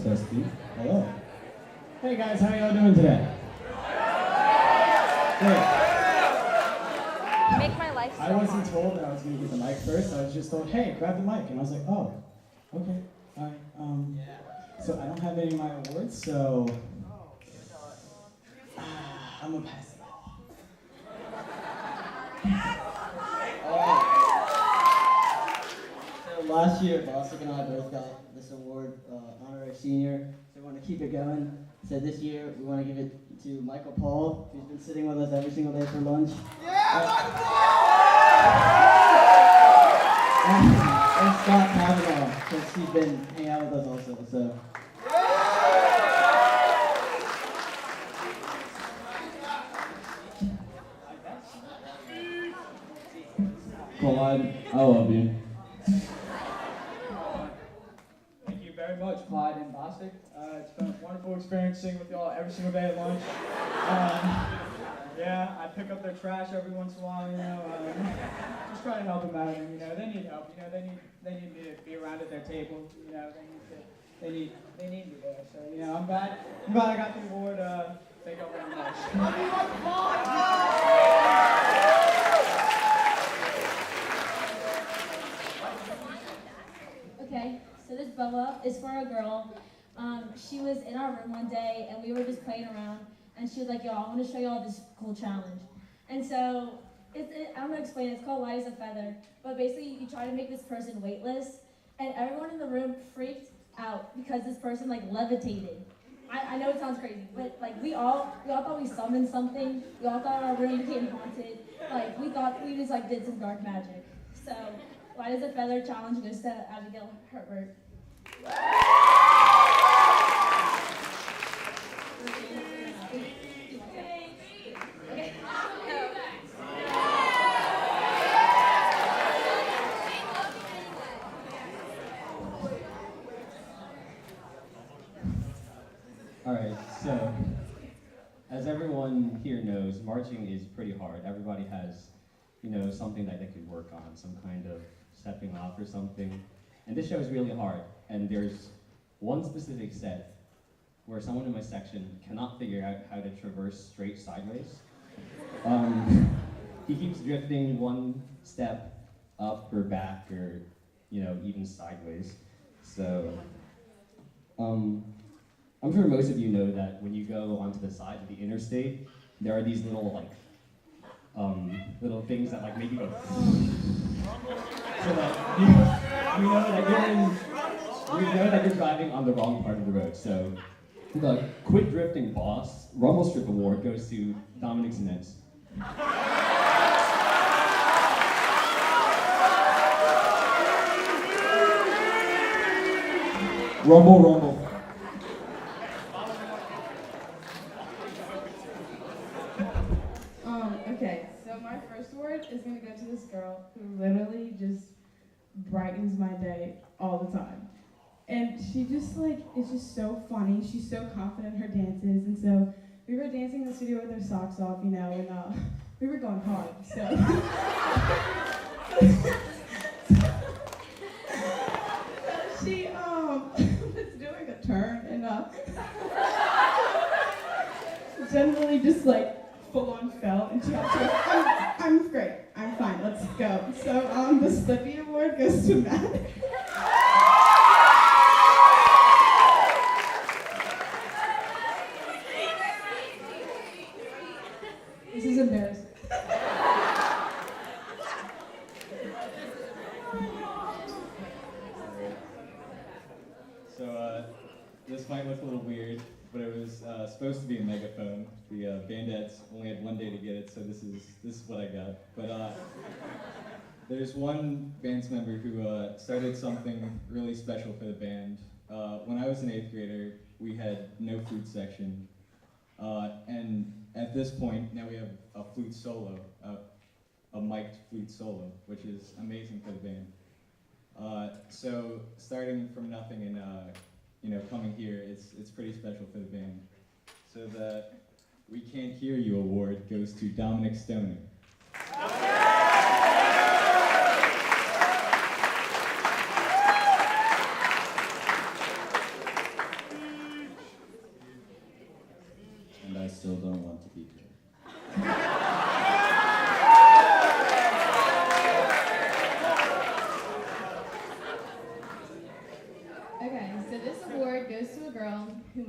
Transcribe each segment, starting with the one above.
Testing. Hello. Hey guys, how y'all doing today? Great. Make my life so I wasn't hard. told that I was going to get the mic first. I was just told, hey, grab the mic. And I was like, oh, okay. All right. So I don't have any of my awards, so I'm going to pass it off. So last year, Bostic and I both got this award, honorary senior. So we want to keep it going. So this year, we want to give it to Michael Paul, who's been sitting with us every single day for lunch. And Scott Kavanaugh, because she's been hanging out with us also. So. Clyde, I love you. Thank you very much, Clyde and Bostic. It's been a wonderful experience sitting with y'all every single day at lunch. Yeah, I pick up their trash every once in a while, just try to help them out. And, they need help. They need me to be around at their table. They need me there. So, I'm glad I got the award. Thank y'all very much. Okay, so this boa is for a girl. She was in our room one day and we were just playing around and she was like, yo, I want to show y'all this cool challenge. And so, I'm going to explain it. It's called Light as a Feather. But basically, you try to make this person weightless and everyone in the room freaked out because this person levitated. I know it sounds crazy, but we all thought we summoned something. We all thought our room became haunted. We thought we just did some dark magic. So, Light as a Feather challenge goes to Abigail Herbert. Alright, so, as everyone here knows, marching is pretty hard. Everybody has, something that they could work on, some kind of stepping off or something. And this show is really hard, and there's one specific set where someone in my section cannot figure out how to traverse straight sideways. He keeps drifting one step up or back or, even sideways. So, I'm sure most of you know that when you go onto the side of the interstate, there are these little little things that make you go so that you know that you're driving on the wrong part of the road. So the Quit Drifting Boss Rumble Strip Award goes to Dominic Sinetz. Rumble, rumble. Okay, so my first award is going to go to this girl who literally just brightens my day all the time. And she just is just so funny. She's so confident in her dances. And so we were dancing in the studio with our socks off, and we were going hard. So she was doing a turn and generally just full on fell, and she was like, I'm great, I'm fine, let's go. So the Slippy Award goes to Matt. This is embarrassing. So this might look a little weird, but it was supposed to be a megaphone. The Bandettes only had one day to get it, so this is what I got. But there's one band's member who started something really special for the band. When I was an 8th grader, we had no flute section, and at this point, now we have a flute solo, a mic'd flute solo, which is amazing for the band. So starting from nothing and coming here, it's pretty special for the band. So the We Can't Hear You award goes to Dominic Stoney.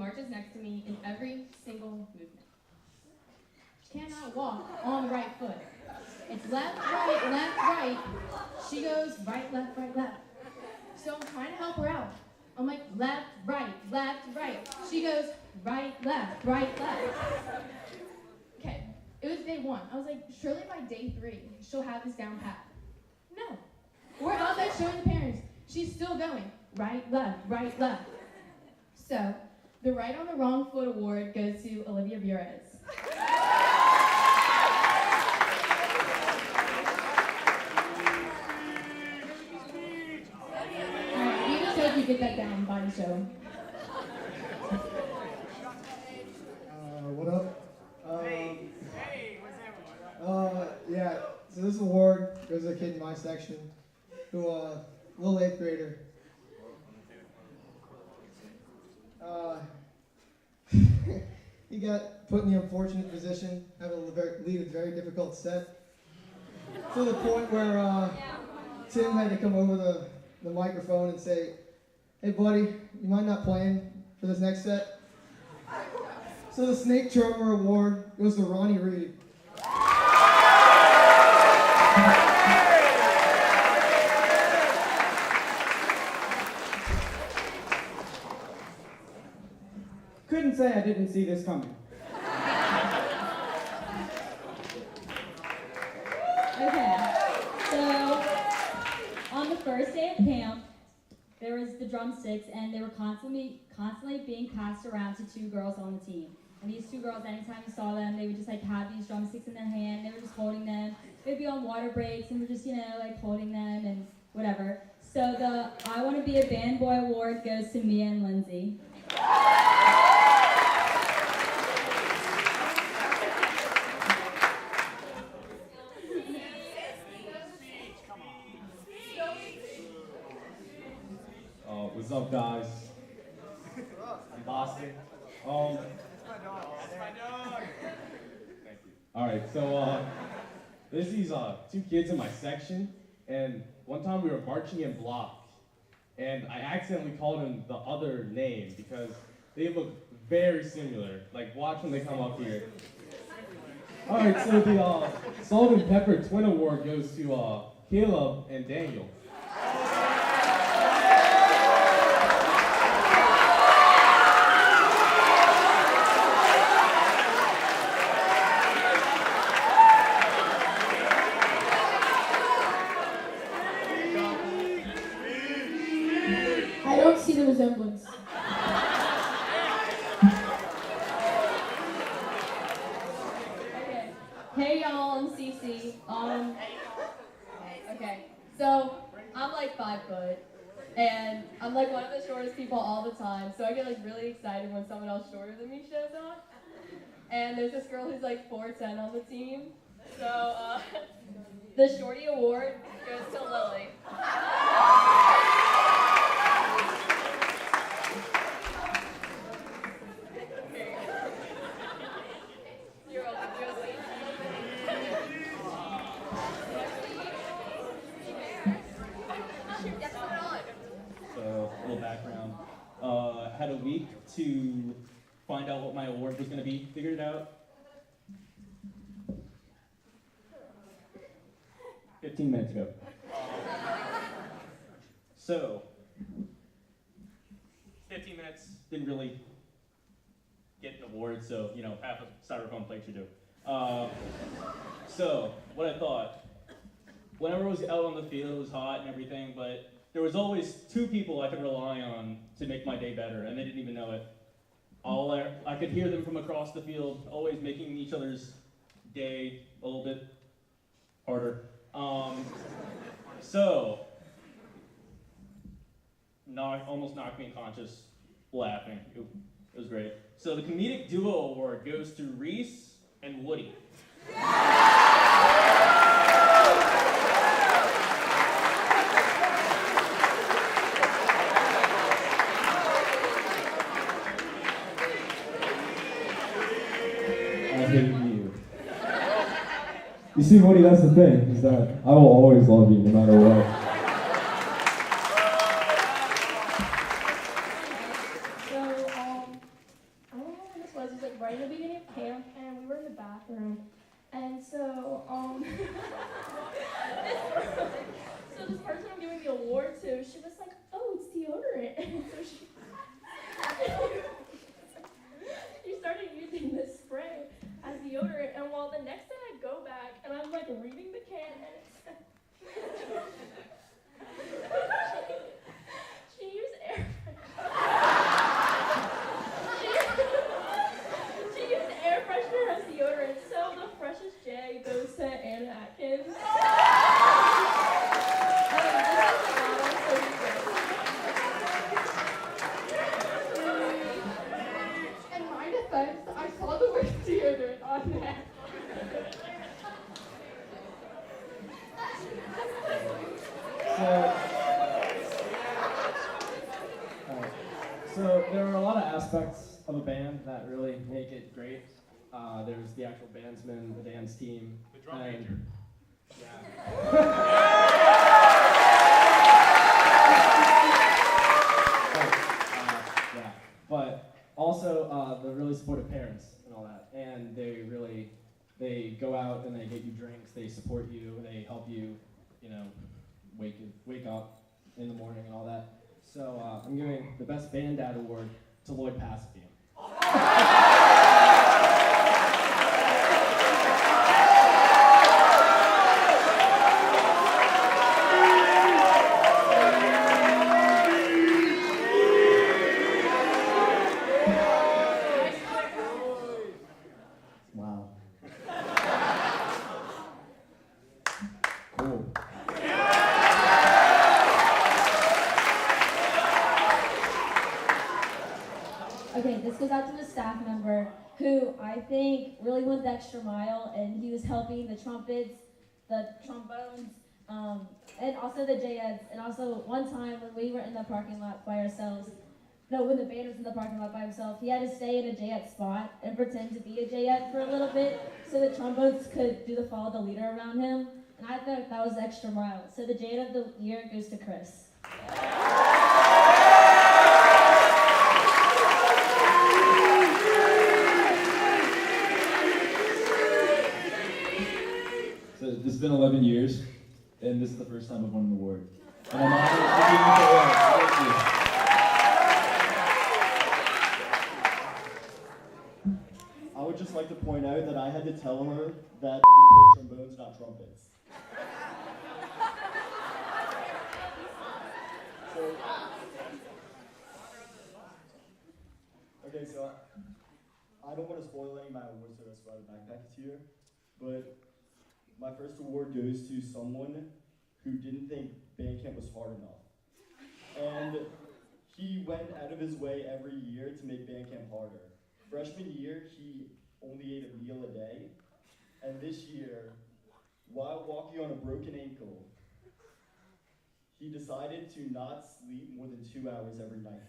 marches next to me in every single movement. She cannot walk on the right foot. It's left, right. She goes right, left, right, left. So I'm trying to help her out. I'm like, left, right. She goes right, left. Okay, it was day 1. I was like, surely by day 3, she'll have this down pat. No. We're out there showing the parents. She's still going right, left. So, the right on the wrong foot award goes to Olivia Burez. Alright, we just hope you get that down by the show. What up? Yeah, so this award goes to a kid in my section who, little 8th grader. He got put in the unfortunate position, having to lead a very difficult set, to the point where Tim had to come over the microphone and say, "Hey buddy, you mind not playing for this next set?" So the Snake Charmer Award goes to Ronnie Reed. Couldn't say I didn't see this coming. Okay, so on the first day of camp, there was the drumsticks, and they were constantly being passed around to 2 girls on the team. And these 2 girls, anytime you saw them, they would just like have these drumsticks in their hand. They were just holding them. They'd be on water breaks, and we're just like holding them and whatever. So the I Want to Be a Band Boy award goes to Mia and Lindsay. What's up, guys? I'm Boston. Thank you. All right, so there's these 2 kids in my section, and one time we were marching in block, and I accidentally called them the other name because they look very similar. Like, watch when they come up here. All right, so the Salt and Pepper Twin Award goes to Caleb and Daniel. I don't see the resemblance. Okay. Hey y'all, I'm Cece. Okay. So I'm like 5 foot, and I'm like one of the shortest people all the time. So I get like really excited when someone else shorter than me shows up. And there's this girl who's like 4'10" on the team. So the Shorty Award goes to Lily. So, a little background. I had a week to find out what my award was going to be. Figured it out. 15 minutes ago. So, 15 minutes, didn't really get an award, so, half a styrofoam plate should do. So, what I thought, whenever I was out on the field, it was hot and everything, but there was always 2 people I could rely on to make my day better, and they didn't even know it. I could hear them from across the field, always making each other's day a little bit harder. So, almost knocked me unconscious laughing. It was great. So the comedic duo award goes to Reese and Woody. I hate you. You see, Woody, that's the thing, is that I will always love you no matter what. So, So this person I'm giving the award to, she was like, oh, it's deodorant. And so she started using this spray as deodorant. And while the next day I go back and I'm like reading the can and it said, she used air she used air freshener as deodorant. So the freshest J goes to Anna Atkins. In my defense, I saw the word deodorant on there. So there are a lot of aspects of a band that really make it great. There's the actual bandsman, the dance team, The drum major. Yeah, but also the really supportive parents and all that, and they go out and they get you drinks, they support you, they help you, wake up in the morning and all that. So I'm giving the best band dad award to Lloyd Passapian. Wow. Cool. Okay, this goes out to a staff member who I think really went the extra mile, and he was helping the trumpets, the trombones, and also the J-Eds. And also one time when we were in the parking lot by ourselves, when the band was in the parking lot by himself, he had to stay in a J-Ed spot and pretend to be a J-Ed for a little bit so the trombones could do the follow the leader around him. And I thought that was the extra mile. So the J-Ed of the year goes to Chris. So it's been 11 years, and this is the first time I've won an award. And I'm honored to be with the award. Thank you. I would just like to point out that I had to tell her that we play trombones, not trumpets. So I don't want to spoil any of my awards, so that's why the backpack is here. But my first award goes to someone who didn't think band camp was hard enough. And he went out of his way every year to make band camp harder. Freshman year, he only ate a meal a day. And this year, while walking on a broken ankle, he decided to not sleep more than 2 hours every night.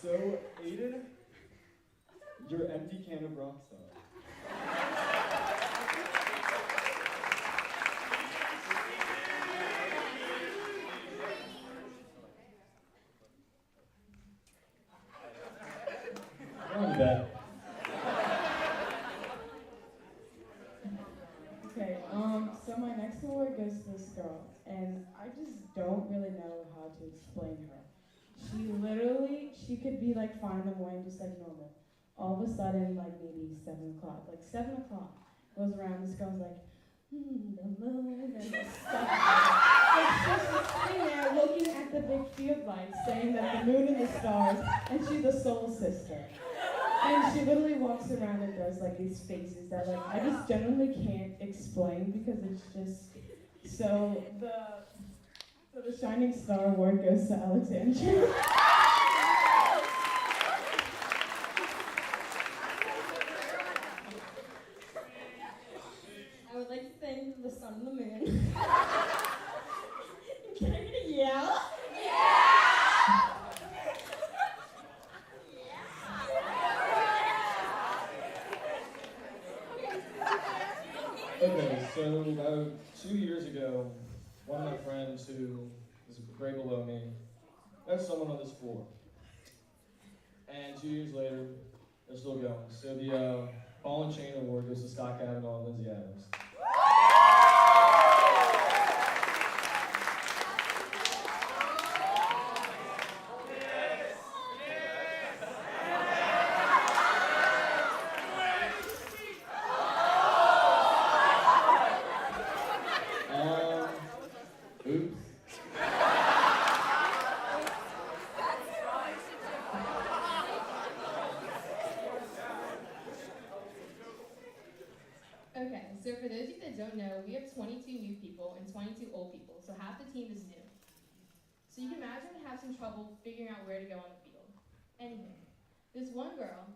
So, Aiden, you're empty can of Rockstar. Go on to bed. Okay, so my next award goes to this girl, and I just don't really know how to explain her. She could be like fine in the morning, just like normal. All of a sudden, like maybe 7 o'clock, goes around, this girl's like, the moon and the stars. Like she's just sitting there looking at the big field lights, saying that the moon and the stars, and she's the soul sister. And she literally walks around and does like these faces that like I just genuinely can't explain because it's just so the Shining Star Award goes to Alexandria. I would like to thank the sun and the moon. Can I get a yeah? Okay, so about 2 years ago, one of my friends who is grade below me met someone on this floor. And 2 years later, they're still going. So the Ball and Chain Award goes to Scott Kavanaugh and Lindsay Adams. Oops. Okay, so for those of you that don't know, we have 22 new people and 22 old people, so half the team is new. So you can imagine we have some trouble figuring out where to go on the field. Anyway, this one girl,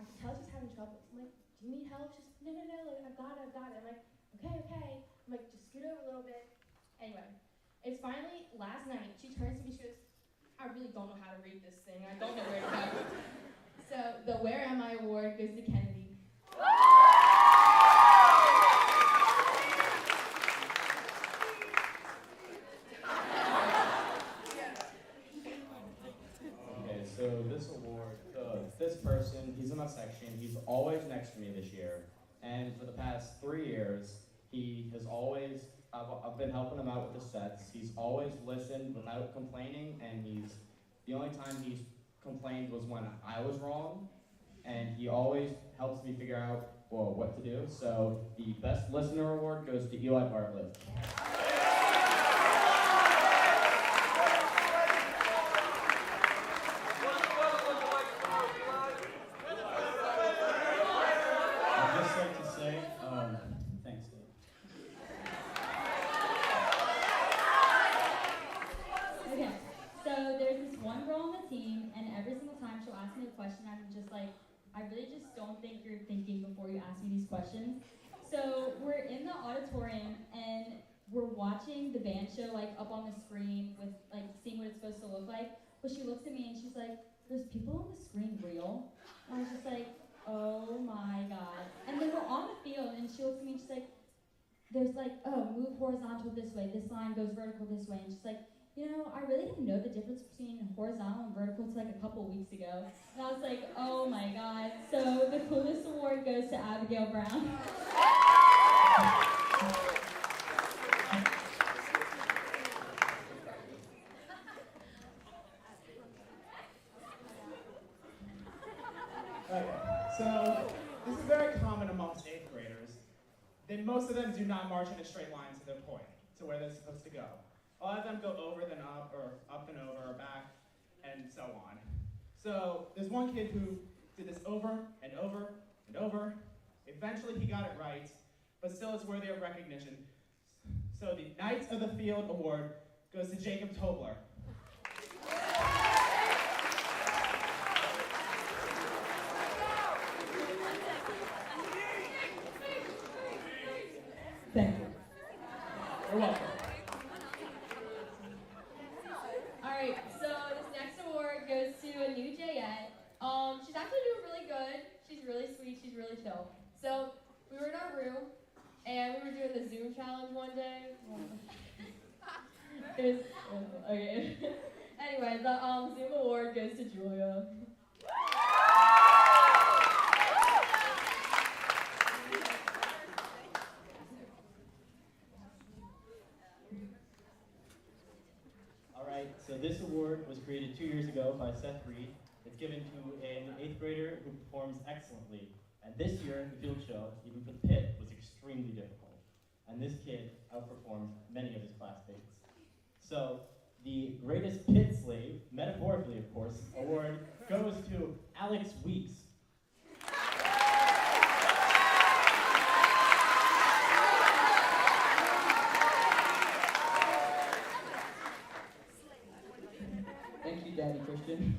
I could tell she's having trouble. I'm like, do you need help? She's no, like, I've got it. I'm like, okay. I'm like, just scoot over a little bit. Anyway, it's finally last night, she turns to me, she goes, I really don't know how to read this thing. I don't know where to go. So the Where Am I award goes to Kennedy. Okay, so this award, this person, he's in my section. He's always next to me this year. And for the past 3 years, he has always, I've been helping him out with the sets. He's always listened without complaining, and the only time he's complained was when I was wrong. And he always helps me figure out, well, what to do. So the Best Listener Award goes to Eli Bartlett. I'd just like to say, thanks, Dave. Okay, so there's this one girl on the team, and every single time she'll ask me a question, I'm just like, I really just don't think you're thinking before you ask me these questions. So we're in the auditorium, and we're watching the band show, like, up on the screen with, like, seeing what it's supposed to look like. But she looks at me, and she's like, there's people on the screen real? And I was just like, oh my God. And then we're on the field, and she looks at me, and she's like, there's like, oh, move horizontal this way, this line goes vertical this way. And she's like, you know, I really didn't know the difference between horizontal and vertical until like a couple weeks ago. And I was like, oh my God. So the coolest award goes to Abigail Brown. Okay, so this is very common amongst 8th graders. Then most of them do not march in a straight line to their point, to where they're supposed to go. A lot of them go over then up, or up and over, or back, and so on. So there's one kid who did this over and over and over. Eventually he got it right, but still it's worthy of recognition. So the Knights of the Field Award goes to Jacob Tobler. Thank you. You're welcome. Alright, so this next award goes to a new Jayette. She's actually doing really good. She's really sweet, she's really chill. So we were in our room and we were doing the Zoom challenge one day. Okay. Anyway, the Zoom award goes to Julia. Alright, so this award was created 2 years ago by Seth Reed. It's given to an 8th grader who performs excellently. And this year, the field show, even for the pit, was extremely difficult. And this kid outperformed many of his classmates. So, the greatest pit slave, metaphorically of course, award goes to Alex Weeks. Thank you, Daddy Christian.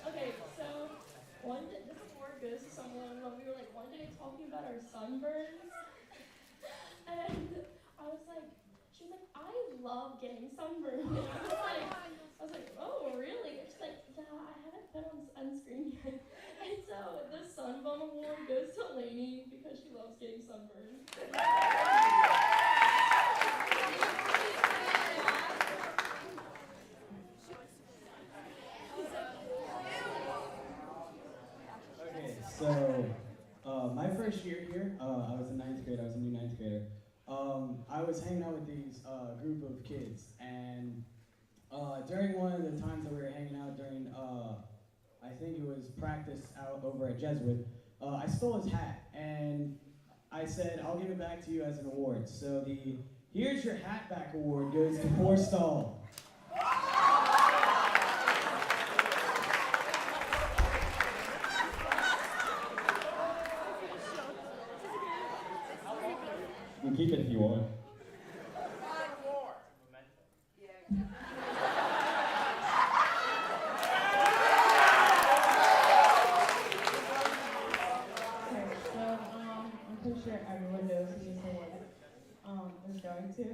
Okay, so this award goes to someone when we were like one day talking about our sunburns. And I was like, she was like, I love getting sunburned. And I was like, oh, really? And she's like, yeah, I haven't put on sunscreen yet. And so the Sunbum Award goes to Lainey because she loves getting sunburned. So, my first year here, I was a ninth grader. I was a new ninth grader. I was hanging out with these group of kids, and during one of the times that we were hanging out during, I think it was practice out over at Jesuit, I stole his hat, and I said, I'll give it back to you as an award. So the Here's Your Hat Back award goes to Forstall. You can keep it if you want. I'm pretty sure everyone knows who this award is going to.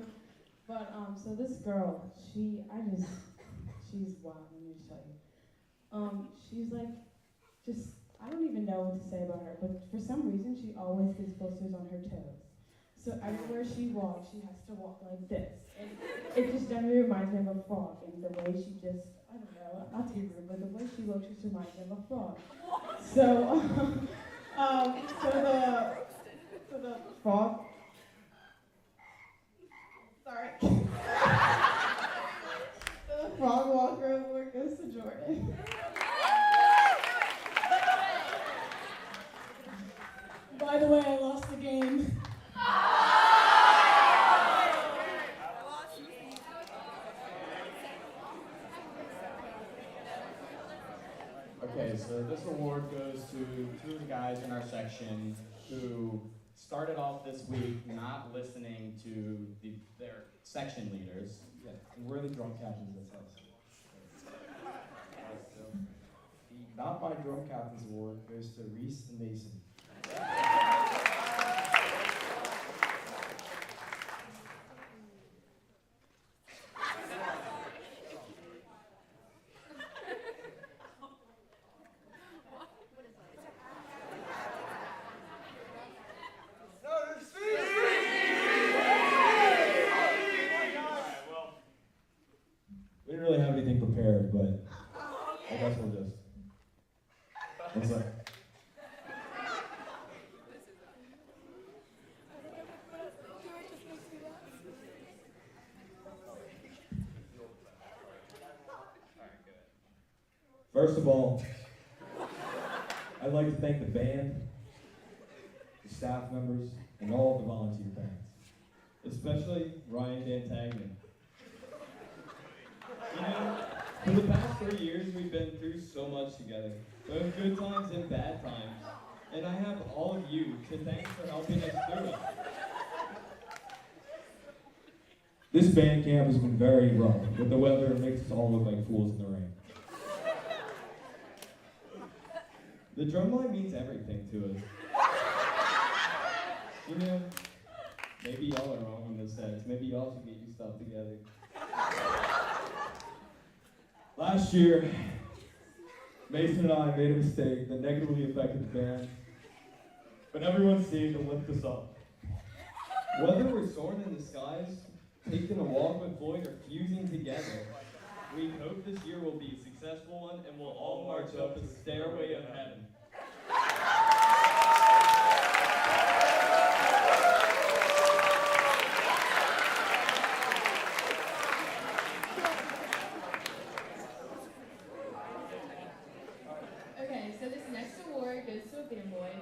But so this girl, she's wild. Let me just tell you. She's like, I don't even know what to say about her. But for some reason, she always gets posters on her toes. So everywhere she walks, she has to walk like this. And it just generally reminds me of a frog. And the way she just, I don't know, not to be rude, but the way she looks just reminds me of a frog. So, so the frog, sorry. So the frog walker award goes to Jordan. By the way, I lost the game. Okay, so this award goes to two of the guys in our section who started off this week not listening to their section leaders. Yeah, and we're the drum captains themselves. The Not by Drum Captains Award goes to Reese and Mason. We didn't really have anything prepared, but I guess we'll just. What's that? First of all, I'd like to thank the band, the staff members, and all of the volunteer bands, especially Ryan Dantagnan. You know, for the past 3 years, we've been through so much together, both good times and bad times, and I have all of you to thank for helping us through it. This band camp has been very rough, but the weather makes us all look like fools in the rain. The drum line means everything to us. You know, maybe y'all are wrong in this sense. Maybe y'all should get your stuff together. Last year, Mason and I made a mistake that negatively affected the band, but everyone seemed to lift us up. Whether we're soaring in the skies, taking a walk with Floyd, or fusing together, we hope this year will be a successful one and we'll all march up the stairway of heaven. Okay, so this next award goes to a fanboy,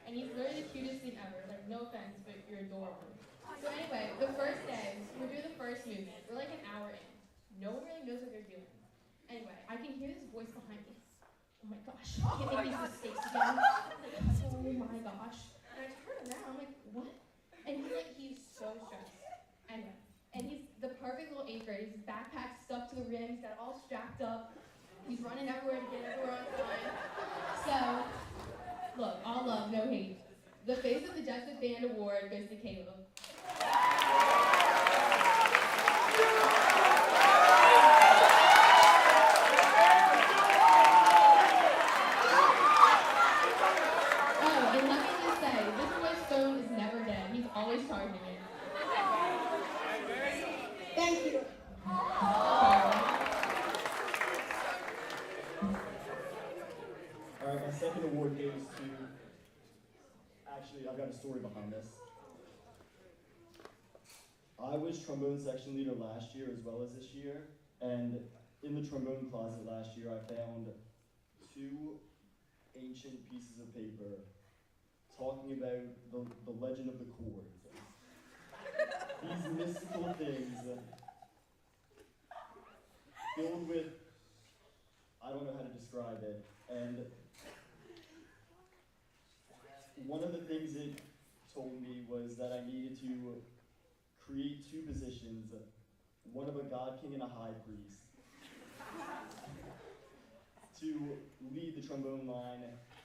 and he's literally the cutest thing ever. Like, no offense, but you're adorable. So anyway, the first day, we're doing the first movement. We're like an hour in. No one really knows what they're doing. Anyway, I can hear this voice behind me. Oh my gosh, I can't make these mistakes again. Oh my gosh. And I turn around, I'm like, what? And he's so stressed. Anyway, and he's the perfect little 8th grader. His backpack stuck to the rim, he's got it all strapped up. He's running everywhere to get everywhere on time. So, look, all love, no hate. The Face of the Jesuit Band Award goes to Caleb. Oh, and let me just say, this boy's phone is never dead. He's always charging it. Thank you. All right, my second award goes to, actually, I've got a story behind this. I was trombone section leader last year as well as this year, and in the trombone closet last year, I found 2 ancient pieces of paper talking about the legend of the chords. These mystical things filled with, I don't know how to describe it, and one of the things it told me was that I needed to create 2 positions, one of a God King and a High Priest, to lead the trombone line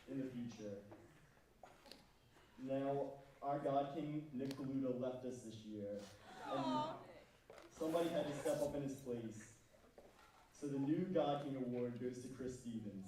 in the future. Now, our God King, Nick Paluto, left us this year, and somebody had to step up in his place. So the new God King Award goes to Chris Stevens.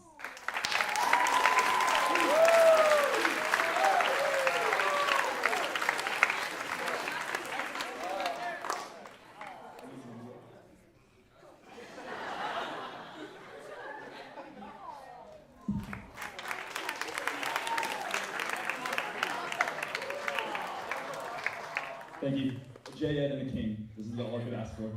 Thank you. J. Ed and the King. This is all I could ask for.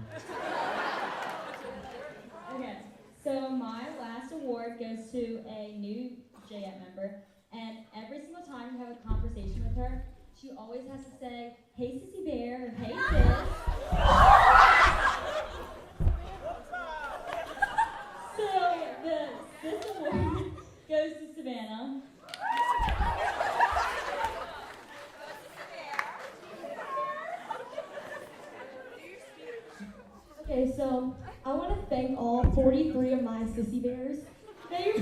Okay, so my last award goes to a new JET member, and every single time you have a conversation with her, she always has to say, "Hey, Sissy Bear," or "Hey, sis." So this award goes to Savannah. Okay, so I want to thank all 43 of my sissy bears. They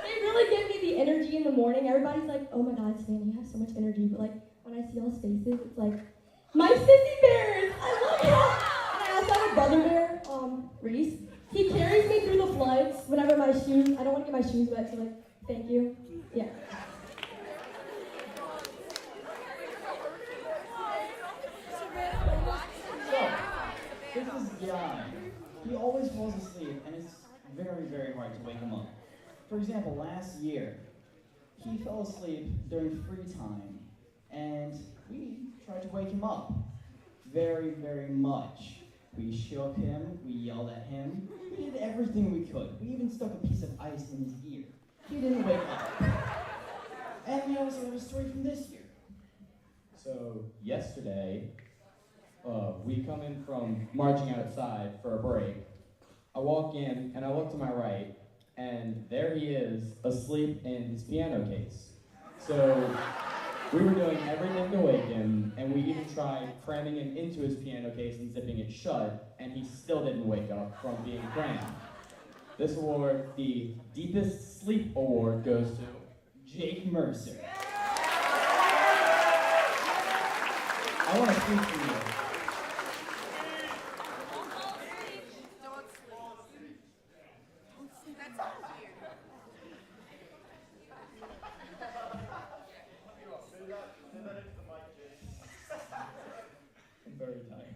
really give me the energy in the morning. Everybody's like, "Oh my God, Savannah, you have so much energy." But like when I see y'all's faces, it's like, my sissy bears! I love y'all! And I also have a brother bear, Reese. He carries me through the floods whenever I don't want to get my shoes wet, so like, thank you. Yeah. This is Guy. He always falls asleep, and it's very, very hard to wake him up. For example, last year, he fell asleep during free time, and we tried to wake him up very, very much. We shook him, we yelled at him, we did everything we could. We even stuck a piece of ice in his ear. He didn't wake up. And we also have a story from this year. So yesterday, we come in from marching outside for a break. I walk in and I look to my right, and there he is, asleep in his piano case. So we were doing everything to wake him, and we even tried cramming him into his piano case and zipping it shut, and he still didn't wake up from being crammed. This award, the Deepest Sleep Award, goes to Jake Mercer. I want to speak to you. I'm very tired.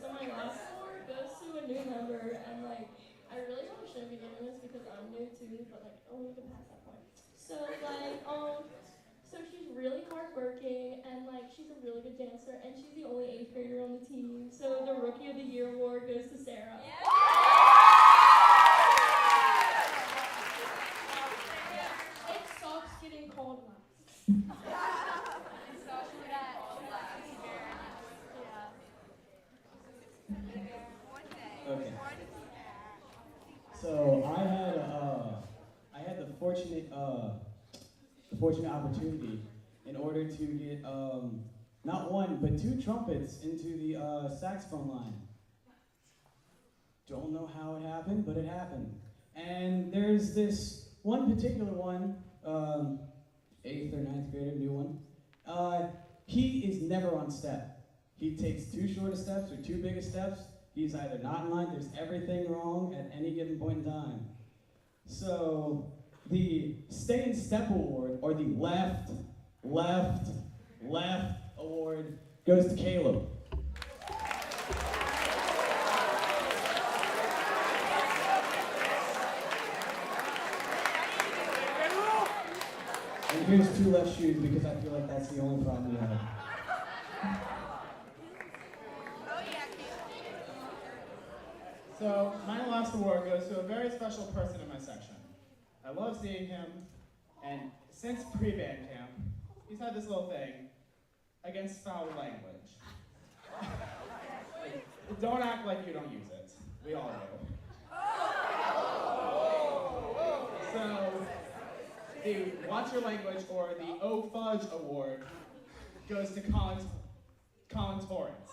My last award goes to a new member, and like, I really probably shouldn't be getting this because I'm new too, but like, only to pass that point. So like, so she's really hardworking, and like, she's a really good dancer, and she's the only 8th grader on the team. So the Rookie of the Year award goes to Sarah. Yeah. It sucks getting called last. Okay. So I had the fortunate opportunity in order to get not 1 but 2 trumpets into the saxophone line. Don't know how it happened, but it happened. And there's this one particular one, 8th or 9th grader, new one. He is never on step. He takes too short of steps or too big of steps. He's either not in line, there's everything wrong at any given point in time. So the Stay in Step Award, or the left, left, left, award goes to Caleb. And here's 2 left shoes because I feel like that's the only problem we have. So, my last award goes to a very special person in my section. I love seeing him, and since pre-band camp, he's had this little thing against foul language. Don't act like you don't use it. We all do. So, the Watch Your Language, or the Oh Fudge Award, goes to Colin Torrance.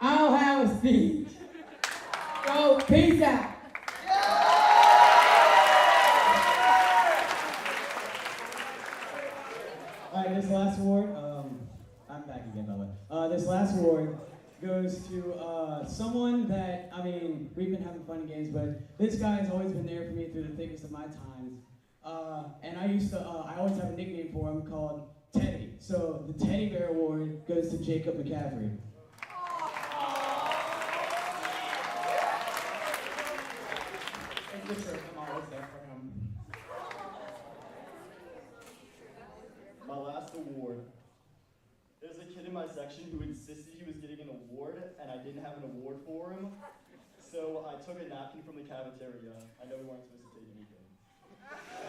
I'll have a speech. So, peace out. Alright, this last award, I'm back again, by the way. This last award goes to someone that, I mean, we've been having fun games, but this guy has always been there for me through the thickest of my times. And I always have a nickname for him called Teddy. So the Teddy Bear Award goes to Jacob McCaffrey. It's the truth, I'm always there for him. My last award. There's a kid in my section who insisted he was getting an award, and I didn't have an award for him. So I took a napkin from the cafeteria. I know we weren't supposed to take anything.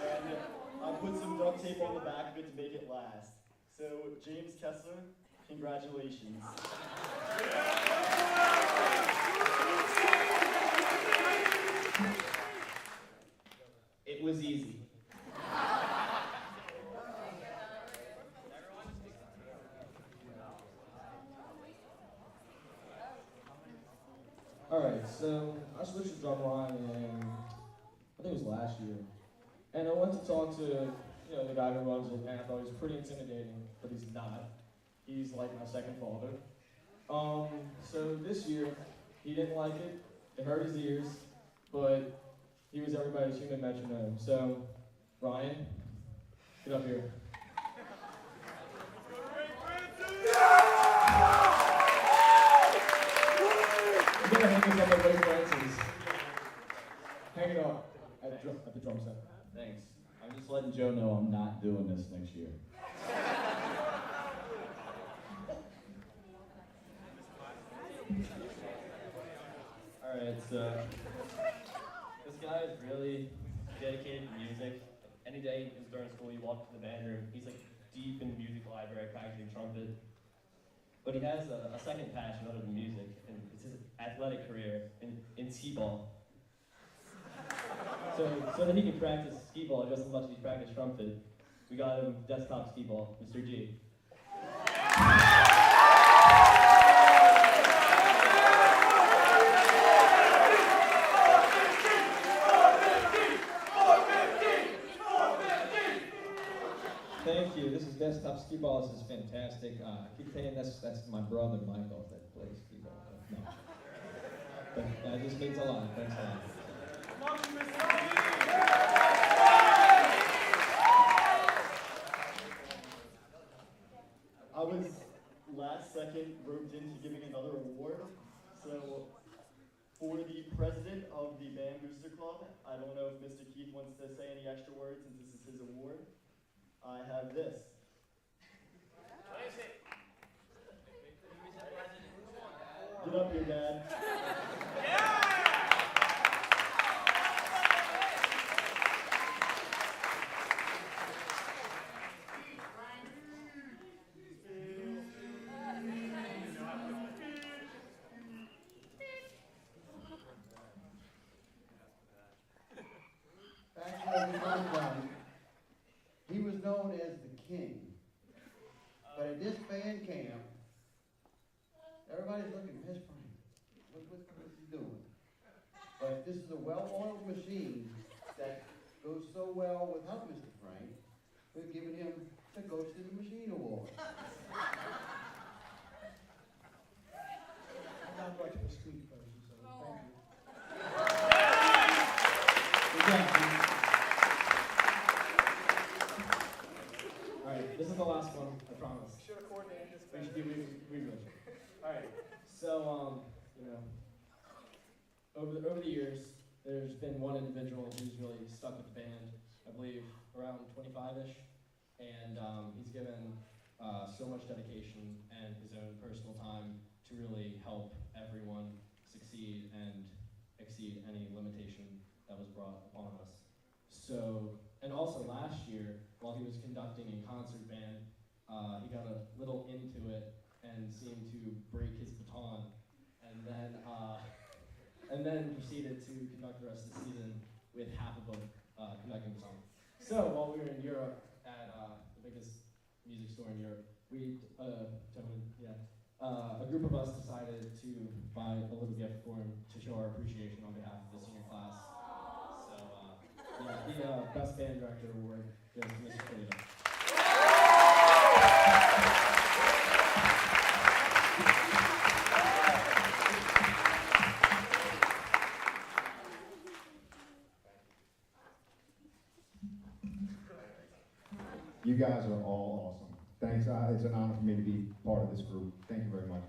And I put some duct tape on the back of it to make it last. So James Kessler, congratulations. It was easy. Alright, so I switched to drumline and I think it was last year. And I went to talk to, the guy who runs it, and I thought he was pretty intimidating, but he's not. He's like my second father. So this year, he didn't like it. It hurt his ears, but he was everybody's human metronome. So, Ryan, get up here. You gotta hang this up at Wake Francis. Hang it up at the drum set. Thanks. I'm just letting Joe know I'm not doing this next year. Alright, so this guy is really dedicated to music. Any day during school, you walk to the band room, he's like deep in the music library practicing trumpet. But he has a second passion other than music, and it's his athletic career in skee-ball. So that he can practice skee-ball just as much as he practiced trumpet, we got him desktop skee-ball, Mr. G. Thank you. This is desktop skee ball. This is fantastic. I keep saying that's my brother Michael that plays skee ball. No, but this means a lot. Thanks a lot. I was last second roped into giving another award. So for the president of the Band Booster Club, I don't know if Mr. Keith wants to say any extra words since this is his award. I have this. Get up here, Dad. Actually, he was known as the king. But at this band camp, everybody's looking, Miss Frank, what's he doing? But this is a well-oiled machine that goes so well without Mr. Frank, we've given him the Ghost in the Machine Award. I'm not much of a street person, so. So, over the years, there's been one individual who's really stuck with the band, I believe around 25-ish, and he's given so much dedication and his own personal time to really help everyone succeed and exceed any limitation that was brought upon us. So, and also last year, while he was conducting a concert band, he got a little into it and seemed to break his baton, and then proceeded to conduct the rest of the season with half of a conducting baton. So while we were in Europe at the biggest music store in Europe, a group of us decided to buy a little gift for him to show our appreciation on behalf of the senior class. So the Best Band Director Award goes to Mr. Toledo. You guys are all awesome. Thanks. It's an honor for me to be part of this group. Thank you very much.